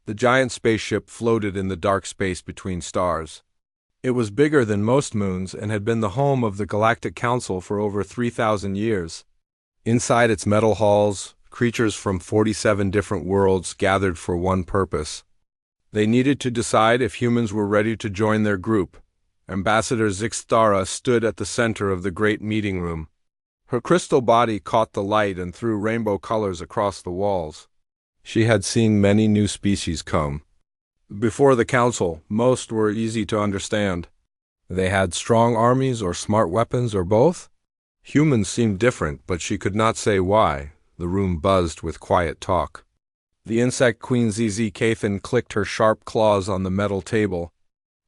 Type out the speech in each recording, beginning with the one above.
The giant spaceship floated in the dark space between stars. It was bigger than most moons and had been the home of the Galactic Council for over 3,000 years. Inside its metal halls, creatures from 47 different worlds gathered for one purpose. They needed to decide if humans were ready to join their group. Ambassador Zixtara stood at the center of the great meeting room. Her crystal body caught the light and threw rainbow colors across the walls. She had seen many new species come. Before the council, most were easy to understand. They had strong armies or smart weapons or both. Humans seemed different, but she could not say why. The room buzzed with quiet talk. The insect queen ZZ Kathan clicked her sharp claws on the metal table.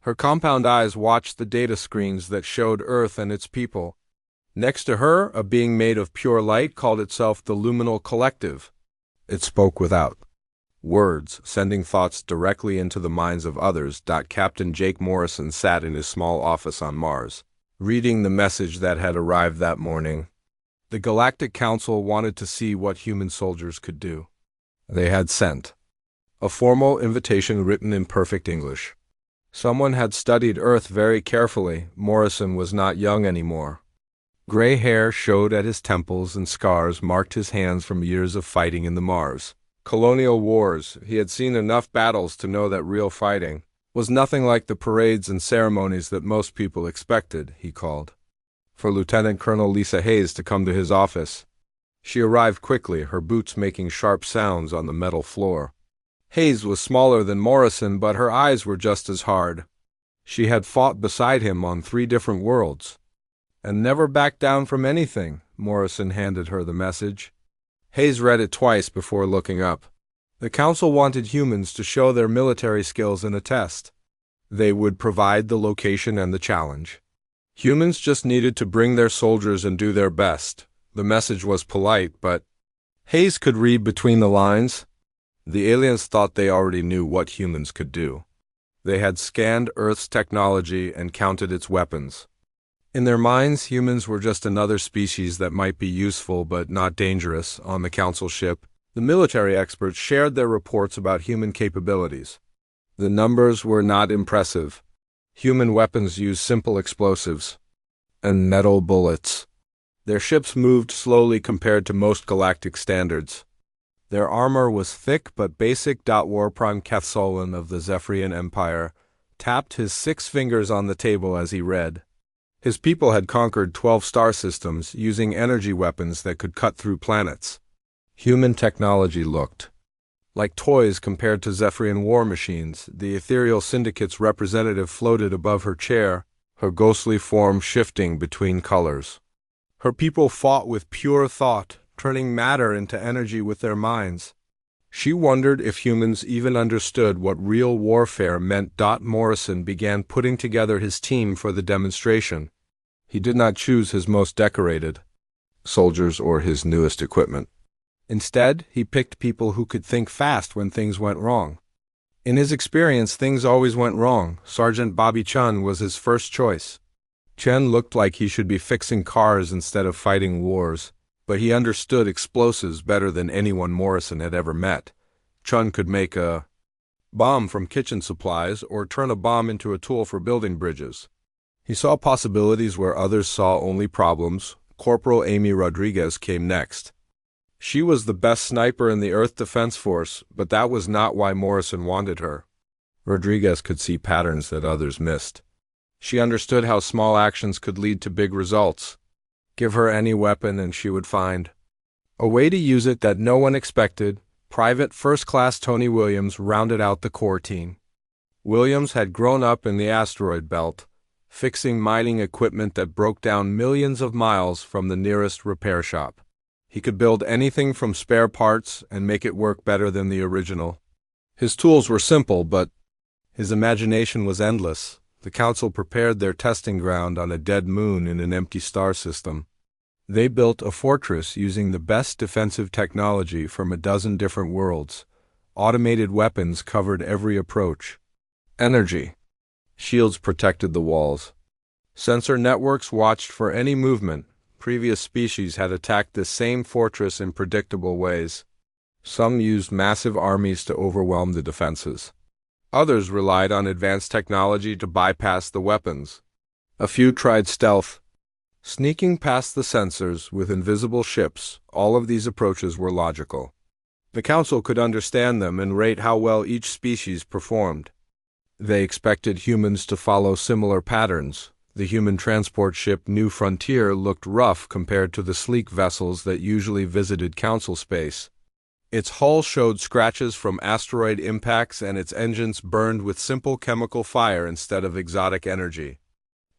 Her compound eyes watched the data screens that showed Earth and its people. Next to her, a being made of pure light called itself the Luminal Collective. It spoke without words, sending thoughts directly into the minds of others. Captain Jake Morrison sat in his small office on Mars, reading the message that had arrived that morning. The Galactic Council wanted to see what human soldiers could do. They had sent a formal invitation written in perfect English. Someone had studied Earth very carefully. Morrison was not young anymore. Gray hair showed at his temples and scars marked his hands from years of fighting in the Mars colonial wars. He had seen enough battles to know that real fighting was nothing like the parades and ceremonies that most people expected. He called for Lieutenant Colonel Lisa Hayes to come to his office. She arrived quickly, her boots making sharp sounds on the metal floor. Hayes was smaller than Morrison, but her eyes were just as hard. She had fought beside him on 3 different worlds, and never backed down from anything. Morrison handed her the message. Hayes read it twice before looking up. The council wanted humans to show their military skills in a test. They would provide the location and the challenge. Humans just needed to bring their soldiers and do their best. The message was polite, but Hayes could read between the lines. The aliens thought they already knew what humans could do. They had scanned Earth's technology and counted its weapons. In their minds, humans were just another species that might be useful but not dangerous. On the council ship, the military experts shared their reports about human capabilities. The numbers were not impressive. Human weapons used simple explosives and metal bullets. Their ships moved slowly compared to most galactic standards. Their armor was thick but basic. Warprime Kethsolan of the Zephyrian Empire tapped his 6 fingers on the table as he read. His people had conquered 12 star systems using energy weapons that could cut through planets. Human technology looked like toys compared to Zephyrian war machines. The Ethereal Syndicate's representative floated above her chair, her ghostly form shifting between colors. Her people fought with pure thought, turning matter into energy with their minds. She wondered if humans even understood what real warfare meant. Morrison began putting together his team for the demonstration. He did not choose his most decorated soldiers or his newest equipment. Instead, he picked people who could think fast when things went wrong. In his experience, things always went wrong. Sergeant Bobby Chun was his first choice. Chen looked like he should be fixing cars instead of fighting wars, but he understood explosives better than anyone Morrison had ever met. Chun could make a bomb from kitchen supplies or turn a bomb into a tool for building bridges. He saw possibilities where others saw only problems. Corporal Amy Rodriguez came next. She was the best sniper in the Earth Defense Force, but that was not why Morrison wanted her. Rodriguez could see patterns that others missed. She understood how small actions could lead to big results. Give her any weapon and she would find a way to use it that no one expected. Private First Class Tony Williams rounded out the core team. Williams had grown up in the asteroid belt, fixing mining equipment that broke down millions of miles from the nearest repair shop. He could build anything from spare parts and make it work better than the original. His tools were simple, but his imagination was endless. The council prepared their testing ground on a dead moon in an empty star system. They built a fortress using the best defensive technology from a dozen different worlds. Automated weapons covered every approach. Energy shields protected the walls. Sensor networks watched for any movement. Previous species had attacked this same fortress in predictable ways. Some used massive armies to overwhelm the defenses. Others relied on advanced technology to bypass the weapons. A few tried stealth, sneaking past the sensors with invisible ships. All of these approaches were logical. The Council could understand them and rate how well each species performed. They expected humans to follow similar patterns. The human transport ship New Frontier looked rough compared to the sleek vessels that usually visited Council space. Its hull showed scratches from asteroid impacts and its engines burned with simple chemical fire instead of exotic energy.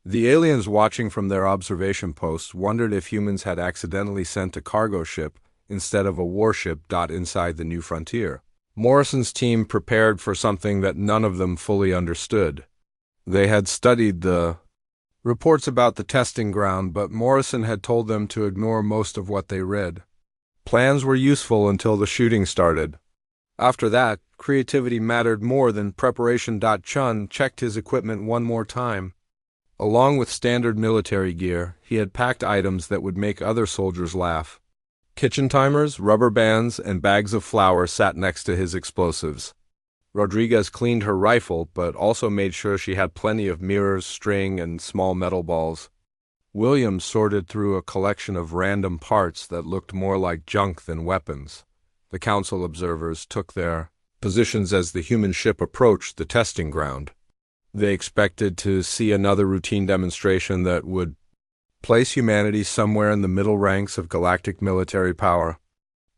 The aliens watching from their observation posts wondered if humans had accidentally sent a cargo ship instead of a warship inside the New Frontier. Morrison's team prepared for something that none of them fully understood. They had studied the reports about the testing ground, but Morrison had told them to ignore most of what they read. Plans were useful until the shooting started. After that, creativity mattered more than preparation. Chun checked his equipment one more time. Along with standard military gear, he had packed items that would make other soldiers laugh. Kitchen timers, rubber bands, and bags of flour sat next to his explosives. Rodriguez cleaned her rifle, but also made sure she had plenty of mirrors, string, and small metal balls. Williams sorted through a collection of random parts that looked more like junk than weapons. The Council observers took their positions as the human ship approached the testing ground. They expected to see another routine demonstration that would place humanity somewhere in the middle ranks of galactic military power.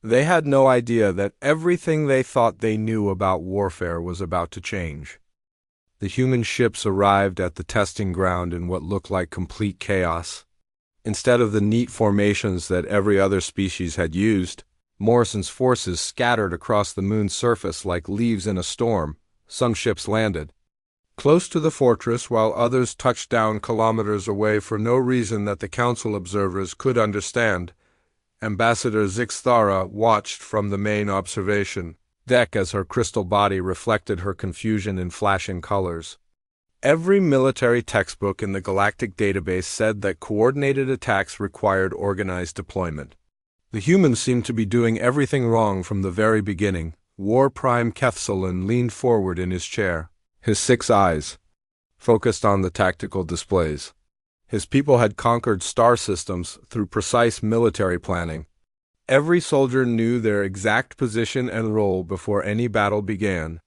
They had no idea that everything they thought they knew about warfare was about to change. The human ships arrived at the testing ground in what looked like complete chaos. Instead of the neat formations that every other species had used, Morrison's forces scattered across the moon's surface like leaves in a storm. Some ships landed close to the fortress, while others touched down kilometers away for no reason that the Council observers could understand. Ambassador Zixthara watched from the main observation deck as her crystal body reflected her confusion in flashing colors. Every military textbook in the galactic database said that coordinated attacks required organized deployment. The humans seemed to be doing everything wrong from the very beginning. War Prime Kethsalon leaned forward in his chair, his 6 eyes focused on the tactical displays. His people had conquered star systems through precise military planning. Every soldier knew their exact position and role before any battle began.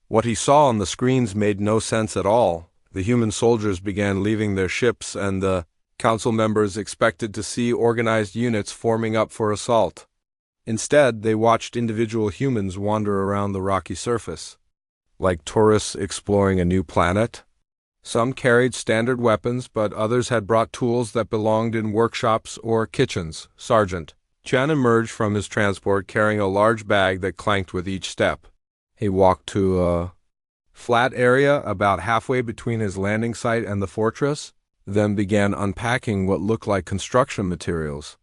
What he saw on the screens made no sense at all. The human soldiers began leaving their ships, and the Council members expected to see organized units forming up for assault. Instead, they watched individual humans wander around the rocky surface, like tourists exploring a new planet. Some carried standard weapons, but others had brought tools that belonged in workshops or kitchens. Sergeant Chen emerged from his transport carrying a large bag that clanked with each step. He walked to a flat area about halfway between his landing site and the fortress, then began unpacking what looked like construction materials.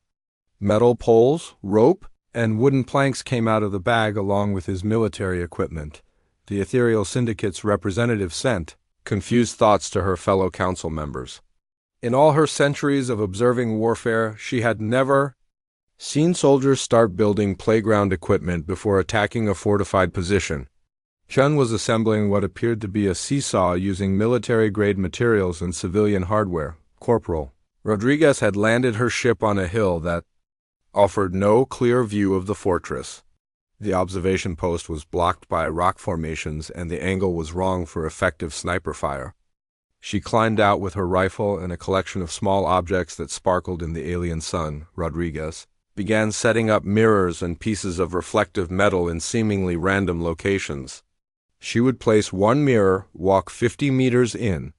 Metal poles, rope, and wooden planks came out of the bag along with his military equipment. The Ethereal Syndicate's representative sent confused thoughts to her fellow Council members. In all her centuries of observing warfare, she had never seen soldiers start building playground equipment before attacking a fortified position. Chun was assembling what appeared to be a seesaw using military-grade materials and civilian hardware. Corporal Rodriguez had landed her ship on a hill that offered no clear view of the fortress. The observation post was blocked by rock formations, and the angle was wrong for effective sniper fire. She climbed out with her rifle and a collection of small objects that sparkled in the alien sun. Rodriguez began setting up mirrors and pieces of reflective metal in seemingly random locations. She would place one mirror, walk 50 meters in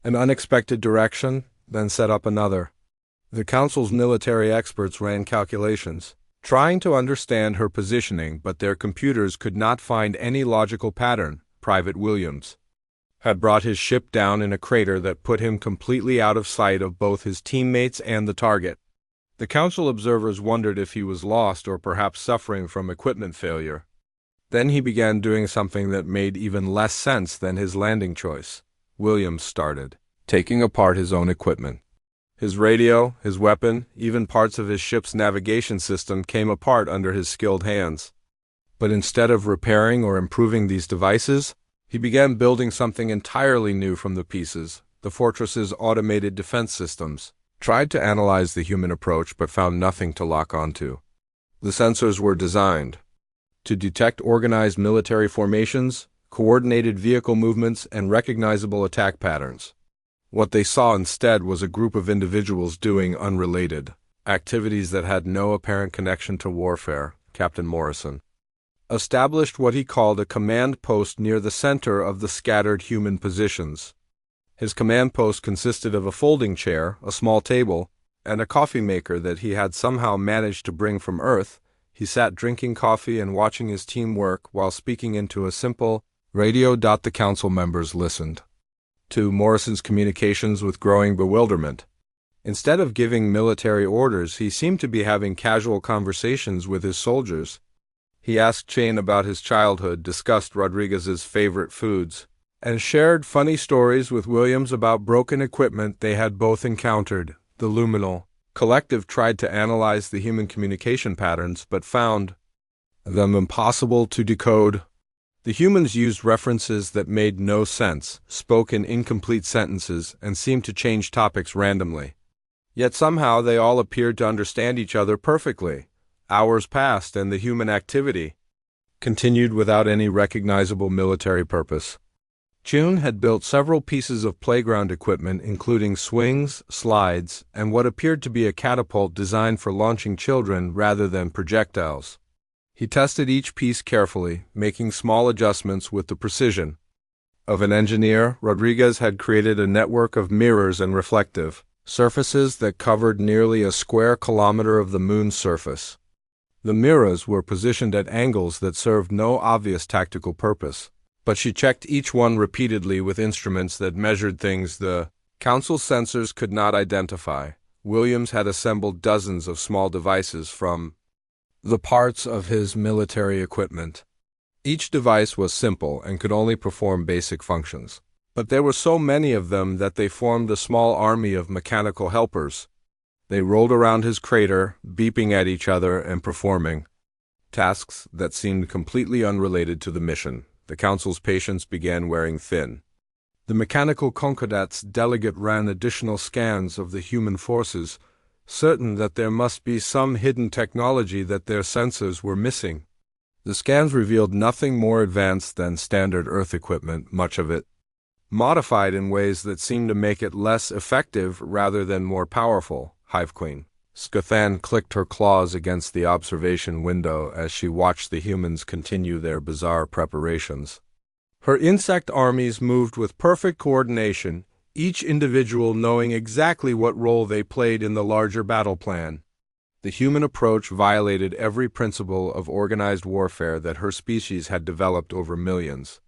an unexpected direction, then set up another. The Council's military experts ran calculations, trying to understand her positioning, but their computers could not find any logical pattern. Private Williams had brought his ship down in a crater that put him completely out of sight of both his teammates and the target. The Council observers wondered if he was lost or perhaps suffering from equipment failure. Then he began doing something that made even less sense than his landing choice. Williams started taking apart his own equipment. His radio, his weapon, even parts of his ship's navigation system came apart under his skilled hands. But instead of repairing or improving these devices, he began building something entirely new from the pieces: the fortress's automated defense systems. Tried to analyze the human approach but found nothing to lock onto. The sensors were designed to detect organized military formations, coordinated vehicle movements, and recognizable attack patterns. What they saw instead was a group of individuals doing unrelated activities that had no apparent connection to warfare. Captain Morrison established what he called a command post near the center of the scattered human positions. His command post consisted of a folding chair, a small table, and a coffee maker that he had somehow managed to bring from Earth. He sat drinking coffee and watching his team work while speaking into a simple radio. The council members listened to Morrison's communications with growing bewilderment. Instead of giving military orders, he seemed to be having casual conversations with his soldiers. He asked Chain about his childhood, discussed Rodriguez's favorite foods, and shared funny stories with Williams about broken equipment they had both encountered. The Luminal Collective tried to analyze the human communication patterns but found them impossible to decode. The humans used references that made no sense, spoke in incomplete sentences, and seemed to change topics randomly. Yet somehow they all appeared to understand each other perfectly. Hours passed and the human activity continued without any recognizable military purpose. Chun had built several pieces of playground equipment, including swings, slides, and what appeared to be a catapult designed for launching children rather than projectiles. He tested each piece carefully, making small adjustments with the precision of an engineer. Rodriguez had created a network of mirrors and reflective surfaces that covered nearly a square kilometer of the moon's surface. The mirrors were positioned at angles that served no obvious tactical purpose, but she checked each one repeatedly with instruments that measured things the council's sensors could not identify. Williams had assembled dozens of small devices from the parts of his military equipment. Each device was simple and could only perform basic functions, but there were so many of them that they formed a small army of mechanical helpers. They rolled around his crater, beeping at each other and performing tasks that seemed completely unrelated to the mission. The council's patience began wearing thin. The mechanical Concordat's delegate ran additional scans of the human forces, certain that there must be some hidden technology that their sensors were missing. The scans revealed nothing more advanced than standard Earth equipment, much of it modified in ways that seemed to make it less effective rather than more powerful. Hive Queen Scathan clicked her claws against the observation window as she watched the humans continue their bizarre preparations. Her insect armies moved with perfect coordination, each individual knowing exactly what role they played in the larger battle plan. The human approach violated every principle of organized warfare that her species had developed over millions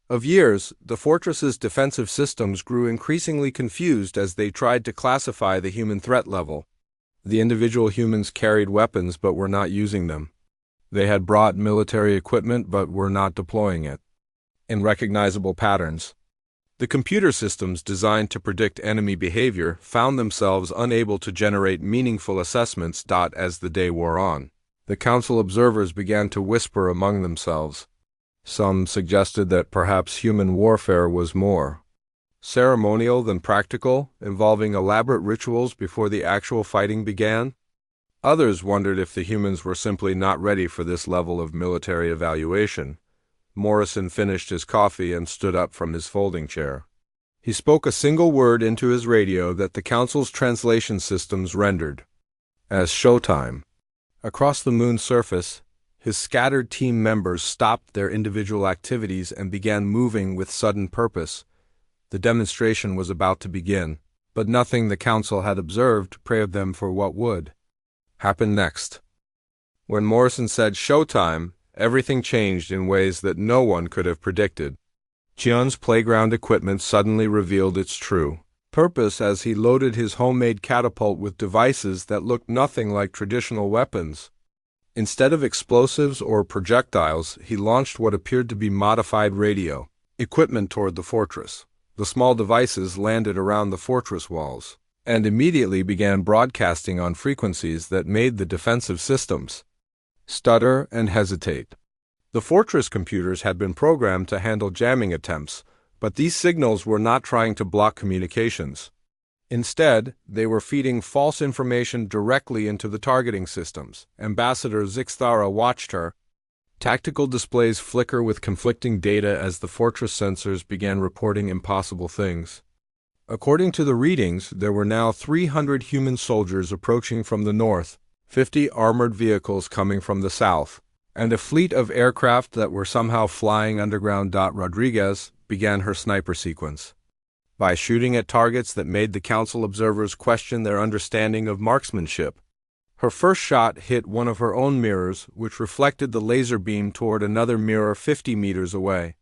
of years. The fortress's defensive systems grew increasingly confused as they tried to classify the human threat level. The individual humans carried weapons but were not using them. They had brought military equipment but were not deploying it in recognizable patterns. The computer systems designed to predict enemy behavior found themselves unable to generate meaningful assessments. As the day wore on, the council observers began to whisper among themselves. Some suggested that perhaps human warfare was more ceremonial than practical, involving elaborate rituals before the actual fighting began. Others wondered if the humans were simply not ready for this level of military evaluation. Morrison finished his coffee and stood up from his folding chair. He spoke a single word into his radio that the council's translation systems rendered as showtime. Across the moon's surface, his scattered team members stopped their individual activities and began moving with sudden purpose. The demonstration was about to begin, but nothing the council had observed prepared them for what would happen next. When Morrison said showtime, everything changed in ways that no one could have predicted. Chion's playground equipment suddenly revealed its true purpose as he loaded his homemade catapult with devices that looked nothing like traditional weapons. Instead of explosives or projectiles, he launched what appeared to be modified radio equipment toward the fortress. The small devices landed around the fortress walls and immediately began broadcasting on frequencies that made the defensive systems stutter and hesitate. The fortress computers had been programmed to handle jamming attempts, but these signals were not trying to block communications. Instead, they were feeding false information directly into the targeting systems. Ambassador Zixthara watched her. Tactical displays flicker with conflicting data as the fortress sensors began reporting impossible things. According to the readings, there were now 300 human soldiers approaching from the north, 50 armored vehicles coming from the south, and a fleet of aircraft that were somehow flying underground. Rodriguez began her sniper sequence by shooting at targets that made the council observers question their understanding of marksmanship. Her first shot hit one of her own mirrors, which reflected the laser beam toward another mirror 50 meters away.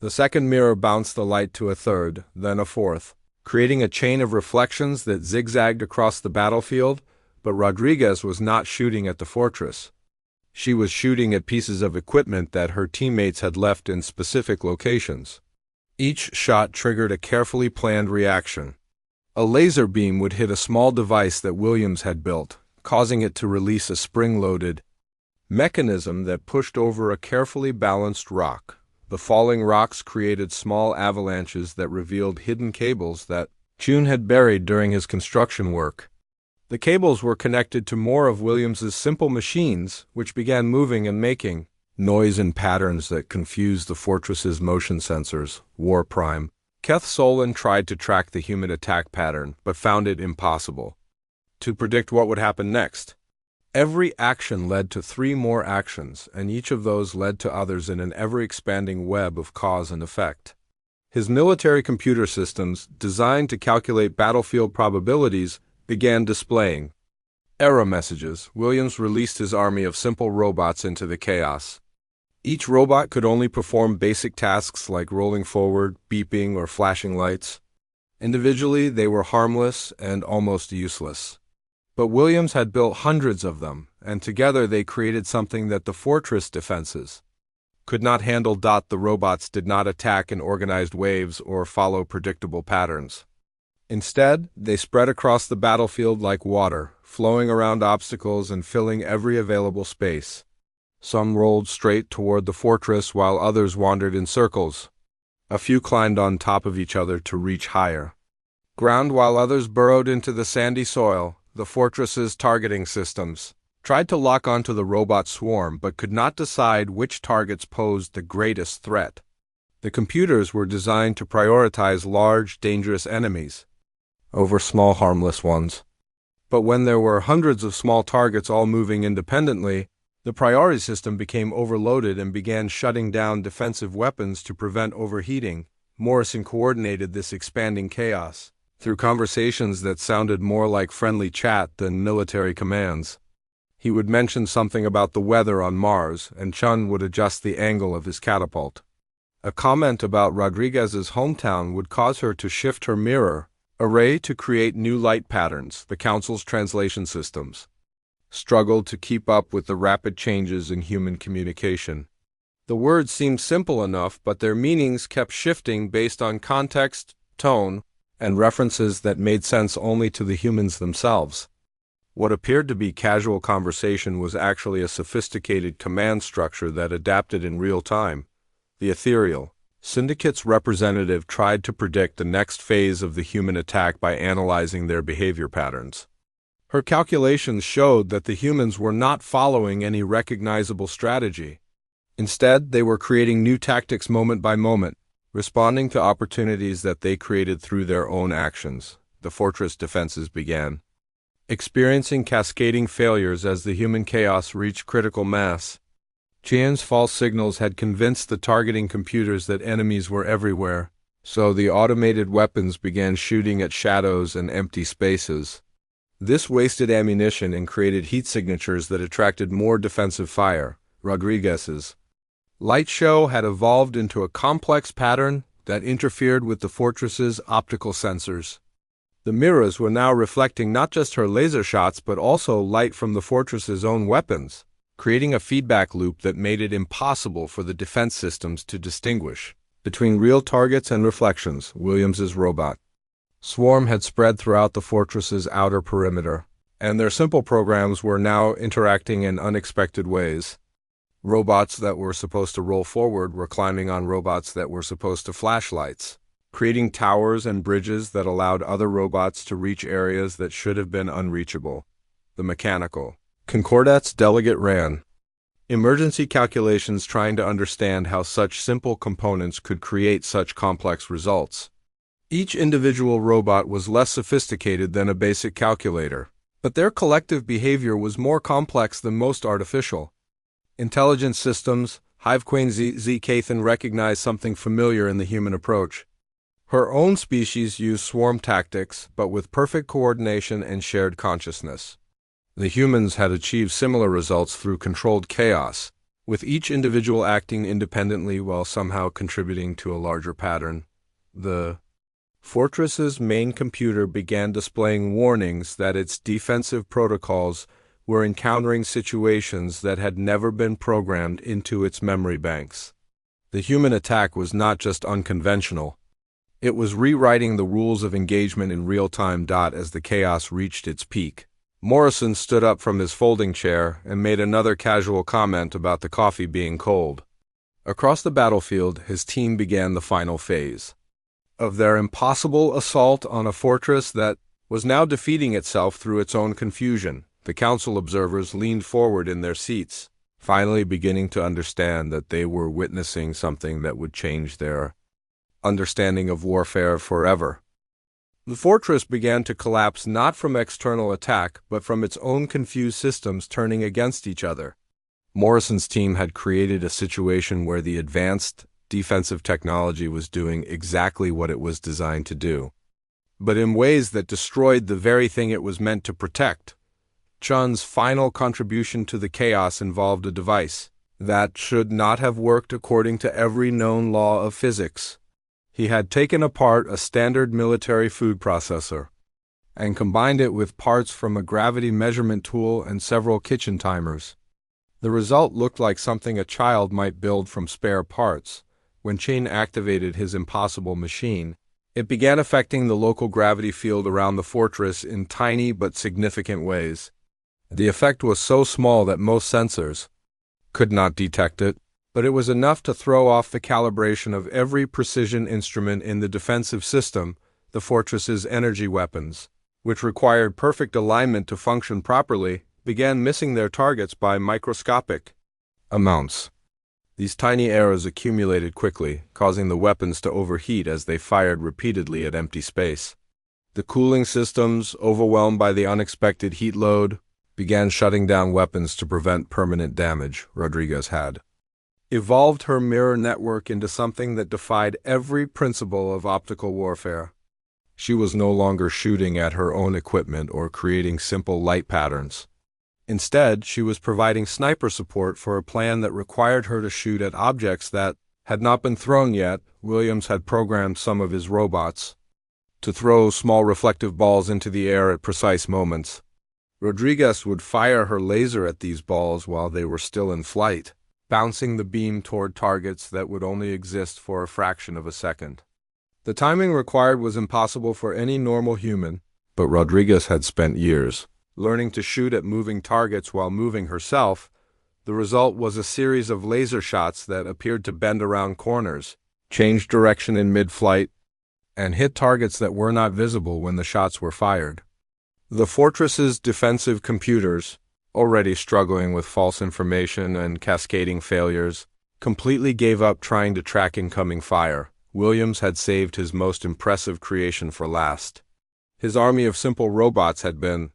The second mirror bounced the light to a third, then a fourth, creating a chain of reflections that zigzagged across the battlefield, but Rodriguez was not shooting at the fortress. She was shooting at pieces of equipment that her teammates had left in specific locations. Each shot triggered a carefully planned reaction. A laser beam would hit a small device that Williams had built, causing it to release a spring-loaded mechanism that pushed over a carefully balanced rock. The falling rocks created small avalanches that revealed hidden cables that June had buried during his construction work. The cables were connected to more of Williams's simple machines, which began moving and making noise in patterns that confused the fortress's motion sensors. War Prime. Keth Solon tried to track the human attack pattern, but found it impossible to predict what would happen next. Every action led to 3 more actions, and each of those led to others in an ever-expanding web of cause and effect. His military computer systems, designed to calculate battlefield probabilities, began displaying error messages. Williams released his army of simple robots into the chaos. Each robot could only perform basic tasks like rolling forward, beeping, or flashing lights. Individually, they were harmless and almost useless. But Williams had built hundreds of them, and together they created something that the fortress defenses could not handle. The robots did not attack in organized waves or follow predictable patterns. Instead, they spread across the battlefield like water, flowing around obstacles and filling every available space. Some rolled straight toward the fortress while others wandered in circles. A few climbed on top of each other to reach higher ground while others burrowed into the sandy soil. The fortress's targeting systems tried to lock onto the robot swarm but could not decide which targets posed the greatest threat. The computers were designed to prioritize large, dangerous enemies over small, harmless ones. But when there were hundreds of small targets all moving independently, the priority system became overloaded and began shutting down defensive weapons to prevent overheating. Morrison coordinated this expanding chaos through conversations that sounded more like friendly chat than military commands. He would mention something about the weather on Mars, and Chun would adjust the angle of his catapult. A comment about Rodriguez's hometown would cause her to shift her mirror array to create new light patterns. The Council's translation systems struggled to keep up with the rapid changes in human communication. The words seemed simple enough, but their meanings kept shifting based on context, tone, and references that made sense only to the humans themselves. What appeared to be casual conversation was actually a sophisticated command structure that adapted in real time. The Ethereal Syndicate's representative tried to predict the next phase of the human attack by analyzing their behavior patterns. Her calculations showed that the humans were not following any recognizable strategy. Instead, they were creating new tactics moment by moment, responding to opportunities that they created through their own actions. The fortress defenses began experiencing cascading failures as the human chaos reached critical mass. Chian's false signals had convinced the targeting computers that enemies were everywhere, so the automated weapons began shooting at shadows and empty spaces. This wasted ammunition and created heat signatures that attracted more defensive fire. Rodriguez's light show had evolved into a complex pattern that interfered with the fortress's optical sensors. The mirrors were now reflecting not just her laser shots but also light from the fortress's own weapons, creating a feedback loop that made it impossible for the defense systems to distinguish between real targets and reflections. Williams's robot swarm had spread throughout the fortress's outer perimeter, and their simple programs were now interacting in unexpected ways. Robots that were supposed to roll forward were climbing on robots that were supposed to flash lights, creating towers and bridges that allowed other robots to reach areas that should have been unreachable. The mechanical Concordat's delegate ran emergency calculations trying to understand how such simple components could create such complex results. Each individual robot was less sophisticated than a basic calculator, but their collective behavior was more complex than most artificial intelligence systems. Hivequeen Cathan recognized something familiar in the human approach. Her own species used swarm tactics, but with perfect coordination and shared consciousness. The humans had achieved similar results through controlled chaos, with each individual acting independently while somehow contributing to a larger pattern. The fortress's main computer began displaying warnings that its defensive protocols were encountering situations that had never been programmed into its memory banks. The human attack was not just unconventional. It was rewriting the rules of engagement in real time. As the chaos reached its peak, Morrison stood up from his folding chair and made another casual comment about the coffee being cold. Across the battlefield, his team began the final phase of their impossible assault on a fortress that was now defeating itself through its own confusion. The council observers leaned forward in their seats, finally beginning to understand that they were witnessing something that would change their understanding of warfare forever. The fortress began to collapse not from external attack, but from its own confused systems turning against each other. Morrison's team had created a situation where the advanced defensive technology was doing exactly what it was designed to do, but in ways that destroyed the very thing it was meant to protect. Chun's final contribution to the chaos involved a device that should not have worked according to every known law of physics. He had taken apart a standard military food processor and combined it with parts from a gravity measurement tool and several kitchen timers. The result looked like something a child might build from spare parts. When Chen activated his impossible machine, it began affecting the local gravity field around the fortress in tiny but significant ways. The effect was so small that most sensors could not detect it, but it was enough to throw off the calibration of every precision instrument in the defensive system. The fortress's energy weapons, which required perfect alignment to function properly, began missing their targets by microscopic amounts. These tiny errors accumulated quickly, causing the weapons to overheat as they fired repeatedly at empty space. The cooling systems, overwhelmed by the unexpected heat load, began shutting down weapons to prevent permanent damage. Rodriguez had evolved her mirror network into something that defied every principle of optical warfare. She was no longer shooting at her own equipment or creating simple light patterns. Instead, she was providing sniper support for a plan that required her to shoot at objects that had not been thrown yet. Williams had programmed some of his robots to throw small reflective balls into the air at precise moments. Rodriguez would fire her laser at these balls while they were still in flight, bouncing the beam toward targets that would only exist for a fraction of a second. The timing required was impossible for any normal human, but Rodriguez had spent years learning to shoot at moving targets while moving herself. The result was a series of laser shots that appeared to bend around corners, change direction in mid-flight, and hit targets that were not visible when the shots were fired. The fortress's defensive computers, already struggling with false information and cascading failures, completely gave up trying to track incoming fire. Williams had saved his most impressive creation for last. His army of simple robots had been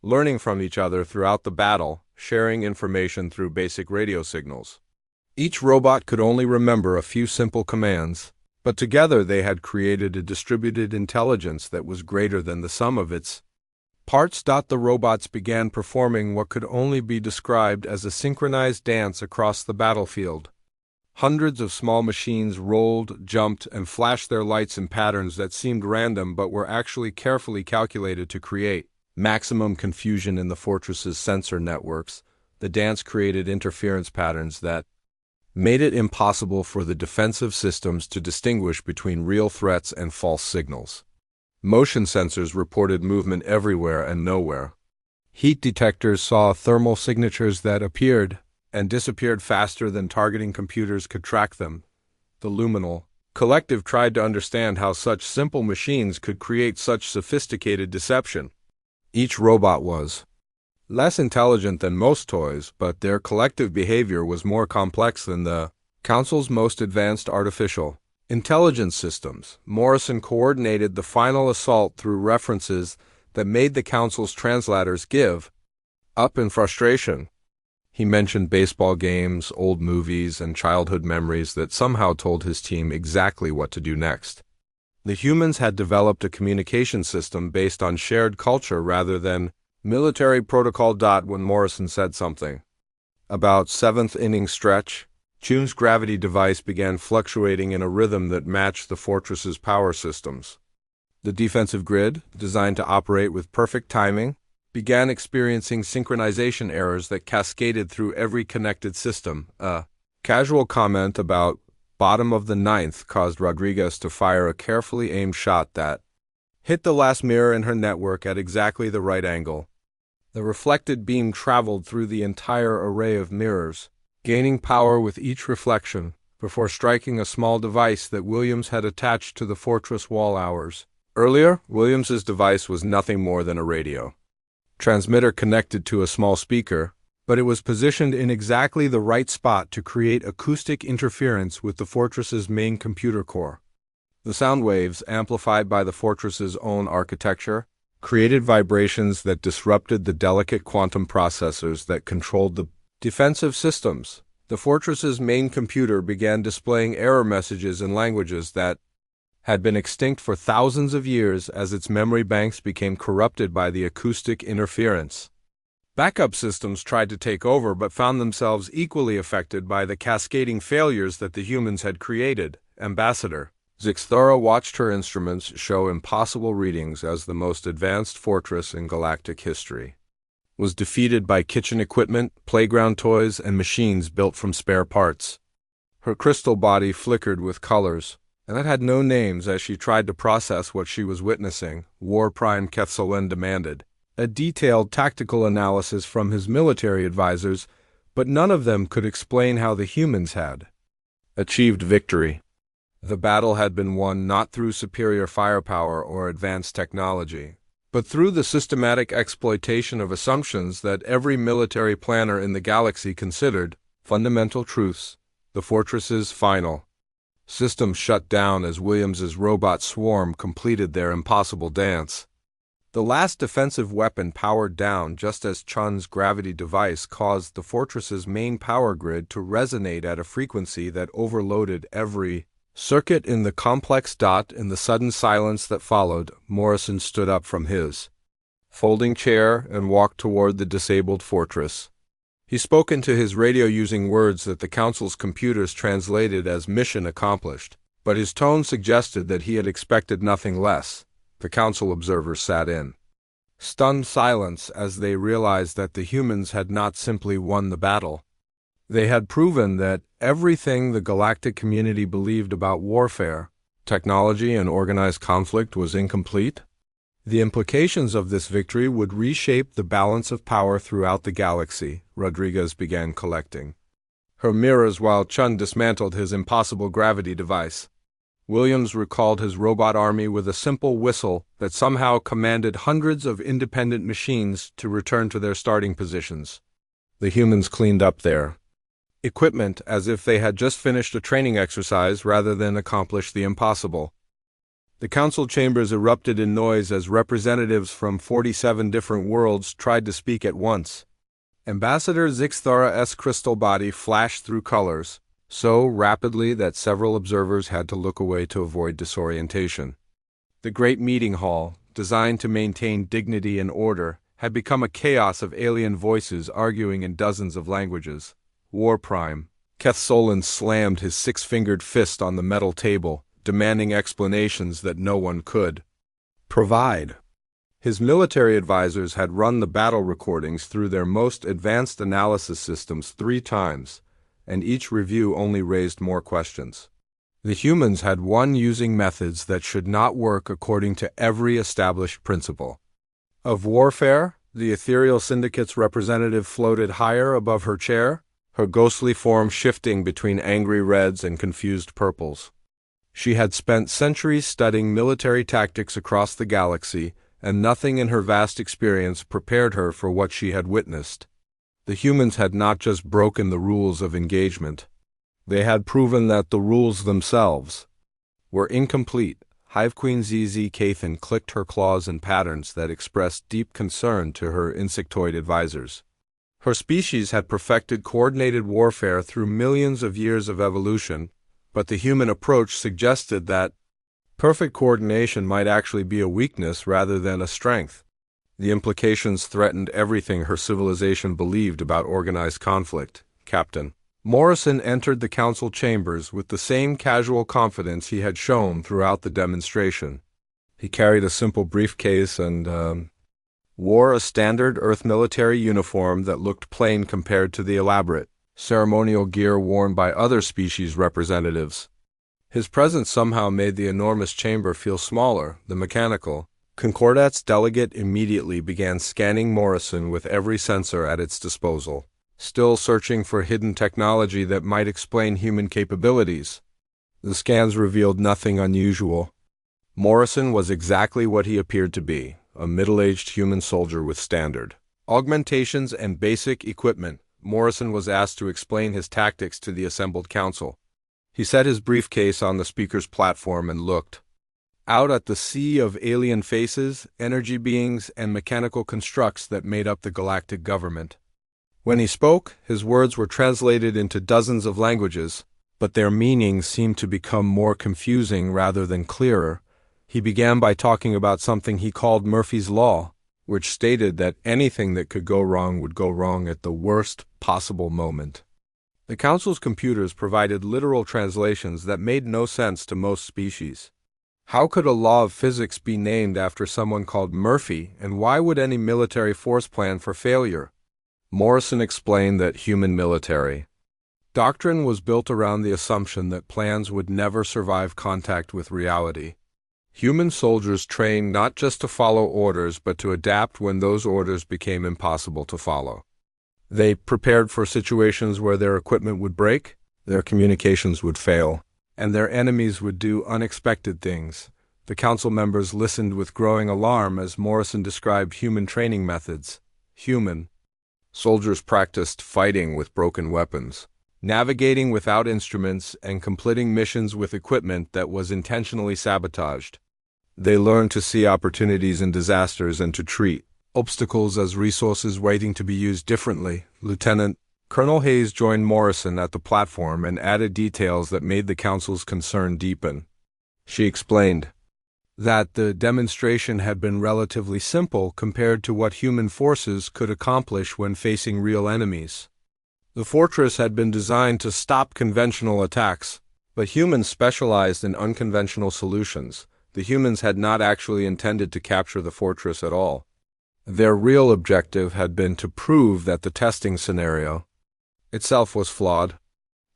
learning from each other throughout the battle, sharing information through basic radio signals. Each robot could only remember a few simple commands, but together they had created a distributed intelligence that was greater than the sum of its parts. The robots began performing what could only be described as a synchronized dance across the battlefield. Hundreds of small machines rolled, jumped, and flashed their lights in patterns that seemed random but were actually carefully calculated to create maximum confusion in the fortress's sensor networks. The dance created interference patterns that made it impossible for the defensive systems to distinguish between real threats and false signals. Motion sensors reported movement everywhere and nowhere. Heat detectors saw thermal signatures that appeared and disappeared faster than targeting computers could track them. The Luminal Collective tried to understand how such simple machines could create such sophisticated deception. Each robot was less intelligent than most toys, but their collective behavior was more complex than the Council's most advanced artificial intelligence systems. Morrison coordinated the final assault through references that made the Council's translators give up in frustration. He mentioned baseball games, old movies, and childhood memories that somehow told his team exactly what to do next. The humans had developed a communication system based on shared culture rather than military protocol. When Morrison said something about seventh inning stretch, Chune's gravity device began fluctuating in a rhythm that matched the fortress's power systems. The defensive grid, designed to operate with perfect timing, began experiencing synchronization errors that cascaded through every connected system. A casual comment about bottom of the ninth caused Rodriguez to fire a carefully aimed shot that hit the last mirror in her network at exactly the right angle. The reflected beam traveled through the entire array of mirrors, gaining power with each reflection, before striking a small device that Williams had attached to the fortress wall hours earlier. Williams's device was nothing more than a radio transmitter connected to a small speaker, but it was positioned in exactly the right spot to create acoustic interference with the fortress's main computer core. The sound waves, amplified by the fortress's own architecture, created vibrations that disrupted the delicate quantum processors that controlled the defensive systems. The fortress's main computer began displaying error messages in languages that had been extinct for thousands of years as its memory banks became corrupted by the acoustic interference. Backup systems tried to take over but found themselves equally affected by the cascading failures that the humans had created. Ambassador Zixthora watched her instruments show impossible readings as the most advanced fortress in galactic history was defeated by kitchen equipment, playground toys, and machines built from spare parts. Her crystal body flickered with colors, and it had no names as she tried to process what she was witnessing. War Prime Kethsolen demanded a detailed tactical analysis from his military advisors, but none of them could explain how the humans had achieved victory. The battle had been won not through superior firepower or advanced technology, but through the systematic exploitation of assumptions that every military planner in the galaxy considered fundamental truths. The fortress's final system shut down as Williams's robot swarm completed their impossible dance. The last defensive weapon powered down just as Chun's gravity device caused the fortress's main power grid to resonate at a frequency that overloaded every circuit in the complex. In the sudden silence that followed, Morrison stood up from his folding chair and walked toward the disabled fortress. He spoke into his radio using words that the Council's computers translated as mission accomplished, but his tone suggested that he had expected nothing less. The Council observers sat in stunned silence as they realized that the humans had not simply won the battle. They had proven that everything the galactic community believed about warfare, technology, and organized conflict was incomplete. The implications of this victory would reshape the balance of power throughout the galaxy. Rodriguez began collecting her mirrors while Chun dismantled his impossible gravity device. Williams recalled his robot army with a simple whistle that somehow commanded hundreds of independent machines to return to their starting positions. The humans cleaned up their equipment as if they had just finished a training exercise rather than accomplished the impossible. The council chambers erupted in noise as representatives from 47 different worlds tried to speak at once. Ambassador Zixthara's crystal body flashed through colors, so rapidly that several observers had to look away to avoid disorientation. The great meeting hall, designed to maintain dignity and order, had become a chaos of alien voices arguing in dozens of languages. War Prime Kethsolen slammed his six-fingered fist on the metal table, demanding explanations that no one could provide. His military advisors had run the battle recordings through their most advanced analysis systems 3 times, and each review only raised more questions. The humans had won using methods that should not work according to every established principle of warfare. The ethereal syndicate's representative floated higher above her chair, her ghostly form shifting between angry reds and confused purples. She had spent centuries studying military tactics across the galaxy, and nothing in her vast experience prepared her for what she had witnessed. The humans had not just broken the rules of engagement. They had proven that the rules themselves were incomplete. Hive Queen ZZ Cathan clicked her claws in patterns that expressed deep concern to her insectoid advisors. Her species had perfected coordinated warfare through millions of years of evolution, but the human approach suggested that perfect coordination might actually be a weakness rather than a strength. The implications threatened everything her civilization believed about organized conflict. Captain Morrison entered the council chambers with the same casual confidence he had shown throughout the demonstration. He carried a simple briefcase and wore a standard Earth military uniform that looked plain compared to the elaborate ceremonial gear worn by other species representatives. His presence somehow made the enormous chamber feel smaller. The mechanical Concordat's delegate immediately began scanning Morrison with every sensor at its disposal, still searching for hidden technology that might explain human capabilities. The scans revealed nothing unusual. Morrison was exactly what he appeared to be, a middle-aged human soldier with standard augmentations and basic equipment. Morrison was asked to explain his tactics to the assembled council. He set his briefcase on the speaker's platform and looked out at the sea of alien faces, energy beings, and mechanical constructs that made up the galactic government. When he spoke, his words were translated into dozens of languages, but their meanings seemed to become more confusing rather than clearer. He began by talking about something he called Murphy's Law, which stated that anything that could go wrong would go wrong at the worst possible moment. The Council's computers provided literal translations that made no sense to most species. How could a law of physics be named after someone called Murphy, and why would any military force plan for failure? Morrison explained that human military doctrine was built around the assumption that plans would never survive contact with reality. Human soldiers trained not just to follow orders, but to adapt when those orders became impossible to follow. They prepared for situations where their equipment would break, their communications would fail, and their enemies would do unexpected things. The council members listened with growing alarm as Morrison described human training methods. Human soldiers practiced fighting with broken weapons, navigating without instruments, and completing missions with equipment that was intentionally sabotaged. They learned to see opportunities in disasters and to treat obstacles as resources waiting to be used differently. Lieutenant Colonel Hayes joined Morrison at the platform and added details that made the council's concern deepen. She explained that the demonstration had been relatively simple compared to what human forces could accomplish when facing real enemies. The fortress had been designed to stop conventional attacks, but humans specialized in unconventional solutions. The humans had not actually intended to capture the fortress at all. Their real objective had been to prove that the testing scenario itself was flawed.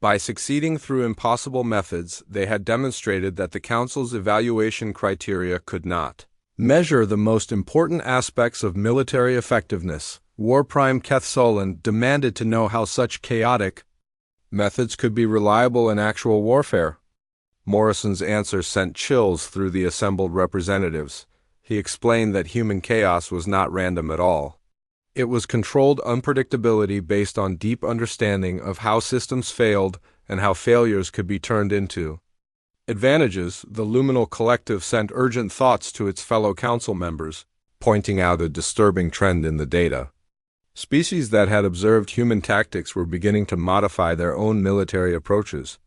By succeeding through impossible methods, they had demonstrated that the Council's evaluation criteria could not measure the most important aspects of military effectiveness. War Prime Keth Solon demanded to know how such chaotic methods could be reliable in actual warfare. Morrison's answer sent chills through the assembled representatives. He explained that human chaos was not random at all. It was controlled unpredictability based on deep understanding of how systems failed and how failures could be turned into advantages. The Luminal Collective sent urgent thoughts to its fellow council members, pointing out a disturbing trend in the data. Species that had observed human tactics were beginning to modify their own military approaches.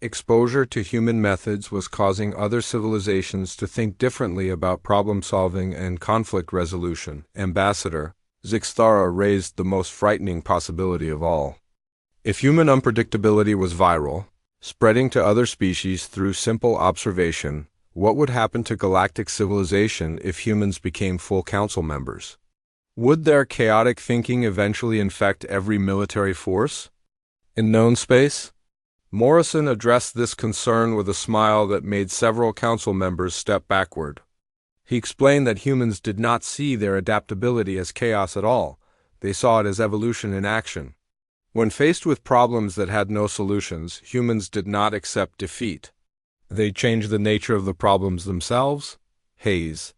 Exposure to human methods was causing other civilizations to think differently about problem-solving and conflict resolution. Ambassador Zixthara raised the most frightening possibility of all. If human unpredictability was viral, spreading to other species through simple observation, what would happen to galactic civilization if humans became full council members? Would their chaotic thinking eventually infect every military force in known space? Morrison addressed this concern with a smile that made several council members step backward. He explained that humans did not see their adaptability as chaos at all. They saw it as evolution in action. When faced with problems that had no solutions, humans did not accept defeat. They changed the nature of the problems themselves. Hayes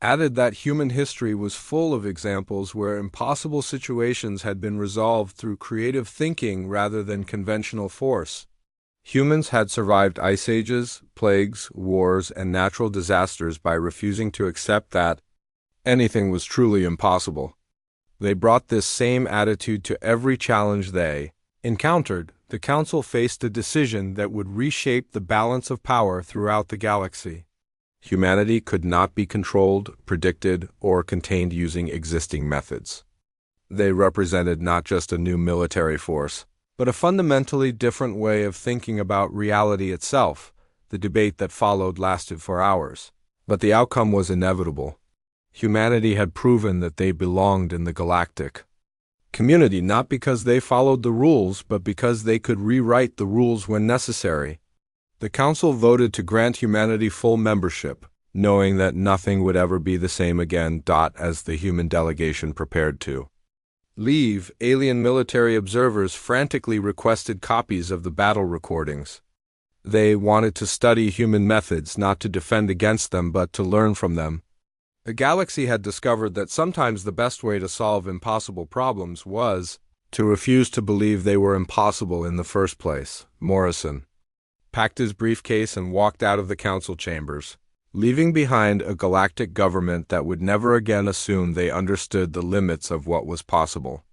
added that human history was full of examples where impossible situations had been resolved through creative thinking rather than conventional force. Humans had survived ice ages, plagues, wars, and natural disasters by refusing to accept that anything was truly impossible. They brought this same attitude to every challenge they encountered. The Council faced a decision that would reshape the balance of power throughout the galaxy. Humanity could not be controlled, predicted, or contained using existing methods. They represented not just a new military force, but a fundamentally different way of thinking about reality itself. The debate that followed lasted for hours, but the outcome was inevitable. Humanity had proven that they belonged in the galactic community not because they followed the rules, but because they could rewrite the rules when necessary. The Council voted to grant humanity full membership, knowing that nothing would ever be the same again. As the human delegation prepared to leave, alien military observers frantically requested copies of the battle recordings. They wanted to study human methods, not to defend against them, but to learn from them. The galaxy had discovered that sometimes the best way to solve impossible problems was to refuse to believe they were impossible in the first place. Morrison packed his briefcase and walked out of the council chambers, leaving behind a galactic government that would never again assume they understood the limits of what was possible.